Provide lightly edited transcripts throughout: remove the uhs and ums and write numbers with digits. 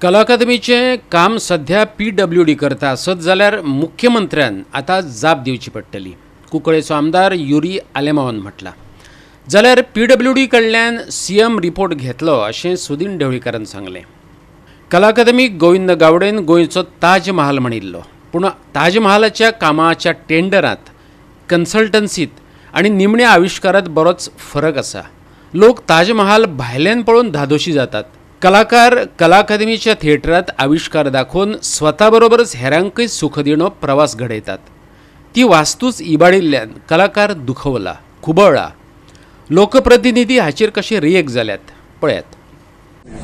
कला अकादमीचें काम सध्या PWD करता आसत जाल्यार मुख्यमंत्र्यान आतां जाप दिवची पडटली। कुंकळेचो आमदार युरी आलेमावन म्हटला। जाल्यार PWD कडल्यान CM रिपोर्ट घेतलो अशें सुदीन ढवळीकारान सांगलें। कला अकादमीक गोविंद गावडेन गोंयचो ताज महाल म्हणिल्लो, पूण ताज महालाच्या कामाच्या टेंडरांत, कन्सल्टन्सीत आनी निमण्या आविश्कारांत बरोच फरक आसा। लोक ताज महाल भायल्यान पळोवन धादोशी जातात। कलाकार कला अकादमीच्या थिएटरांत आविश्कार दाखोवन स्वता बरोबरच हेरांकय सुख दिणो प्रवास घडयतात। ती वास्तूच इबाडिल्ल्यान कलाकार दुखवला, खुबळ्ळा। लोकप्रतिनिधी हाचेर कशे रिएक्ट जाल्यात पळयात।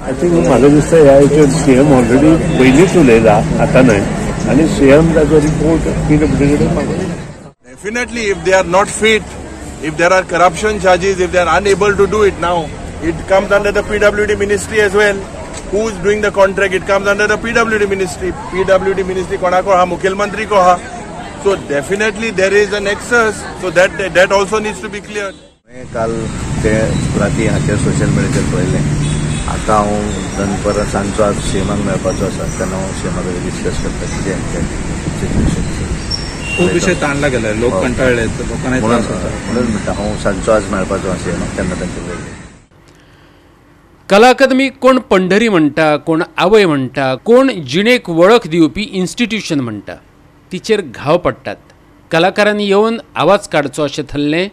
आय थिंक म्हाका दिसता ह्या हेचेर CM ऑलरेडी पयलींच उलयला, आतां न्हय, आनी CM ताचो रिपोर्ट PWD कडेन मागयला। Definitely, if they are not fit, if there are corruption charges, if they are unable to do it now, it comes under the PWD ministry as well. Who is doing the contract? It comes under the PWD ministry. PWD ministry konako ha, Mukhyamantri ko ha. So definitely there is a nexus. So that also needs to be cleared. काल ते राती हाचेर social मिडियाचेर पळयलें। आतां हांव दनपारां सांजचो आज CMाक मेळपाचो आसा, तेन्ना हांव CMा कडेन डिस्कस करता कितें सिच्युएशन। खूब विशय ताणला गेला, लोक कंटाळले, लोकांना म्हणून म्हणटा हांव सांजचो आज मेळपाचो आसा CMाक, तेन्ना तांचे उलयलें। कला अकादमी कोण पंढरी म्हणटा, कोण आवय म्हणटा, कोण जिणेक वळख दिवपी इन्स्टिट्यूशन म्हणटा, तिचेर घाव पडटात। कलाकारांनी येवन आवाज काडचो अशें थल्लें,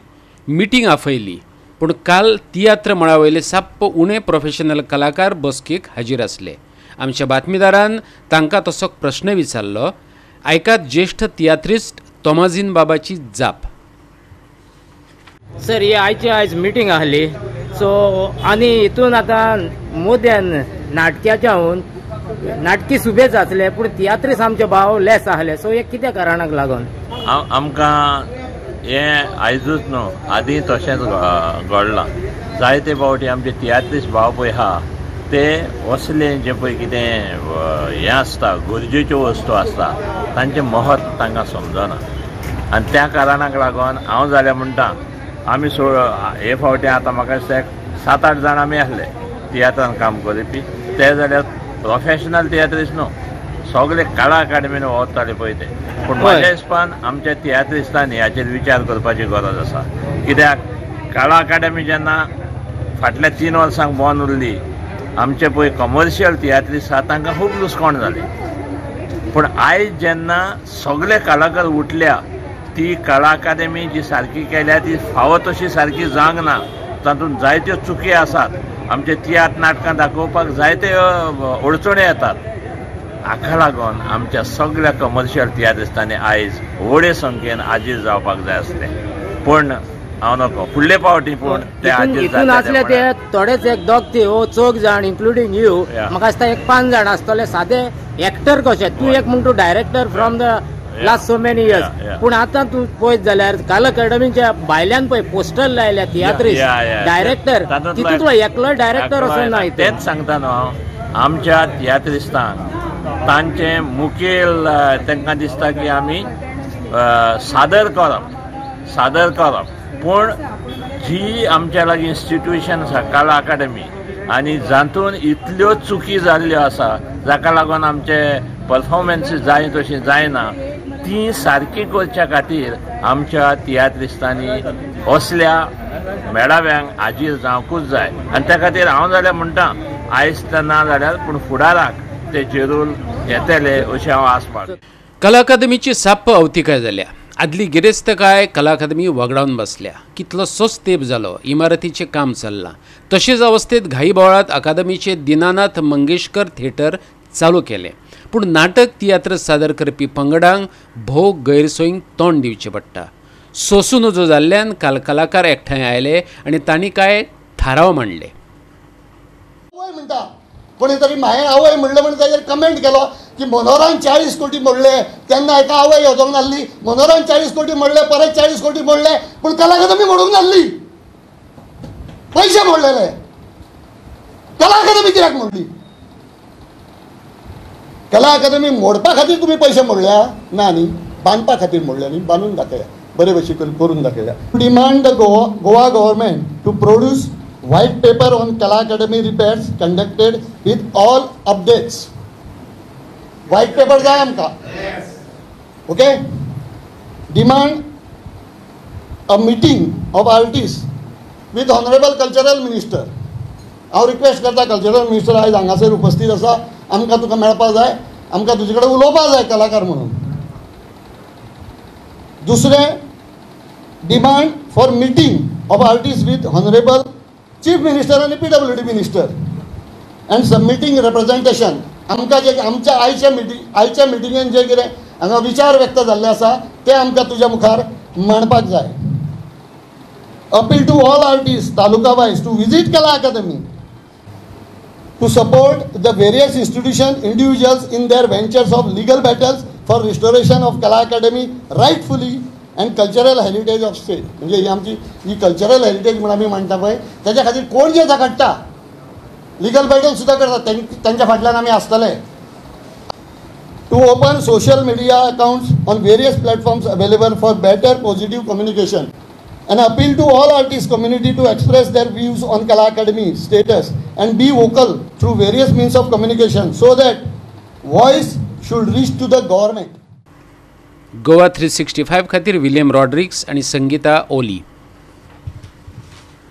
मिटींग आफयली, पूण काल तियात्र मळा वयले साप्प उणे प्रोफेशनल कलाकार बसकेक हाजीर आसले। आमच्या बातमीदारान तांकां तसो प्रश्न विचारलो। आयकात ज्येष्ठ तियात्रिस्ट तोमाजीन बाबाची जाप। सर, ही आयज मिटींग आहली, सो आनी हितून आतां मोद्यान नाटक्याच्याहून नाटकी सुबेज जातले, पूण तियात्रीस आमचे भाव लेस आहले, सो हे कित्या कारणाक लागून आमकां हे आयजूच न्हू, आदीं तशेंच घडलां। जायते फावटी आमचे तियात्रीस भाव पळय आहा ते असले जे पळय कितें हें आसता, गरजेच्यो वस्तू आसता, तांचें महत्व तांकां समजना। आनी त्या कारणाक लागून हांव जाल्यार म्हणटा, आमी हे फावटी आतां म्हाका दिसता 7-8 जाण आमी आहले तियात्रान काम करपी, ते जाल्यार प्रोफेशनल तियात्रीस्ट न्हू, सगळे कला अकादमीन वताले पळय ते। पूण म्हाज्या हिसपान आमच्या तियात्रिस्टांनी हाचेर विचार करपाची गरज आसा, कित्याक कला अकादमी जेन्ना फाटल्या 3 वर्सांक बंद उरली, आमचे पळय कमर्शियल तियात्रिस्ट आसा तांकां खूब लुसकाण जाली। पूण आयज जेन्ना सगळे कलाकार उठल्या, ती कला अकादमी जी सारकी केल्या ती फावो तशी सारकी जावंक ना, तातूंत जायत्यो चुकी आसात। आमचे तियात्र नाटकां दाखोवपाक जायते अडचणी येतात। हाका लागून आमच्या सगळ्या कमर्शियल तियात्रिस्टांनी आयज व्हडे संख्येन हाजीर जावपाक जाय आसलें, पूण हांव नको फुडले फावटी पूण ते हाजीर आसले ते थोडेच एक दोग ते 4 जाण इन्क्लुडींग यू, म्हाका दिसता एक 5 जाण आसतले सादे एक्टर कशे। तूं एक म्हणटा director from the last so many years, पूण आतां तूं पळयत जाल्यार कला अकादमीच्या भायल्यान पळय पोस्टर लायल्या तियात्रीस्ट डायरेक्टर, तितूंतलो एकलो डायरेक्टर असो ना। तेच सांगता न्हू हांव, आमच्या तियात्रिस्टांक तांचे मुखेल तांकां दिसता की आमी सादर करप, पूण जी आमच्या लागीं इन्स्टिट्यूशन आसा कला अकादमी, आनी जातून इतल्यो चुकी जाल्ल्यो आसा जाका लागून आमचे परफॉर्मन्सीस जाय तशी जायना, ती सारकी करच्या खातीर आमच्या तियात्रिस्टांनी असल्या मेळाव्यांक हाजीर जावंकूच जाय। आनी त्या खातीर हांव जाल्यार म्हणटा, आयज ना जाल्यार पूण फुडाराक ते जरूर येतले अशें हांव आसपाक। कला अकादमीची साप्प अवतिकाय जाल्या। आदली गिरेस्तकाय कला अकादमी वगडावन बसल्या। कितलोसोच तेंप जालो, इमारतीचें काम चल्लां। तशेच अवस्थेत घाई बोवाळांत अकादमीचे दीनानाथ मंगेशकर थिएटर चालू केलें, पूण नाटक तियात्र सादर करपी पंगडांक भोव गैरसोयींक तोंड दिवचें पडटा। सोंसूं नजो जाल्ल्यान काल कलाकार एकठांय आयले आनी तांणी कांय थाराव मांडले। कोणी तरी हांवें आवय म्हणलें म्हणून ताजेर कमेंट केलो की मनोहरान 40 कोटी मोडले, तेन्ना एका आवय येवंक नासली, मनोहरान 40 कोटी मोडले, परत 40 कोटी मोडले, पूण कला अकादमी मोडूंक नासली, पयशे मोडलेले। कला अकादमी कित्याक मोडली? कला अकादमी मोडपा खातीर तुम्ही पैसे मोडल्या ना, न्ही बांदपा खातीर मोडल्या, न्ही बांदून दाखया, बरे भशेन करून दाखया। Demand the Goa government to produce white paper on Kala Academy repairs conducted with all updates white paper जाय आमकां. Okay, demand a meeting of artist with honourable cultural minister. हांव रिक्वेस्ट करता कल्चरल मिनिस्टर आयज हांगासर उपस्थित आसा, आमकां तुका मेळपा जाय, आमकां तुजे कडेन उलोवपा जाय कलाकार म्हणून. दुसरें, demand for meeting of artist with honourable chief minister आनी PWD मिनिस्टर अँड सबमिटींग रिप्रेझेंटेशन. आमकां जे आमच्या आयच्या मिटिंगेन जे कितें हांगा विचार व्यक्त जाल्ले आसा ते आमकां तुज्या मुखार मांडपाक जाय. Appeal to all artist taluka wise to visit Kala Academy to support the various institutions, individuals in their ventures of legal battles for restoration of Kala Academy rightfully and cultural heritage of state. म्हणजे ही आमची जी कल्चरल हेरिटेज म्हणून आमी म्हणटा पळय त्याच्या खातीर कोण जे झगडटा लिगल बॅटल सुद्धा करतात त्यांच्या फाटल्यान आमी आसतले. To open social media accounts on various platforms available for better positive communication. An appeal to all artist community to express their views on Kala Academy status and be vocal through various means of communication so that voice should reach to the government. Goa 365 खातीर William Rodrigues आणि संगीता ओली.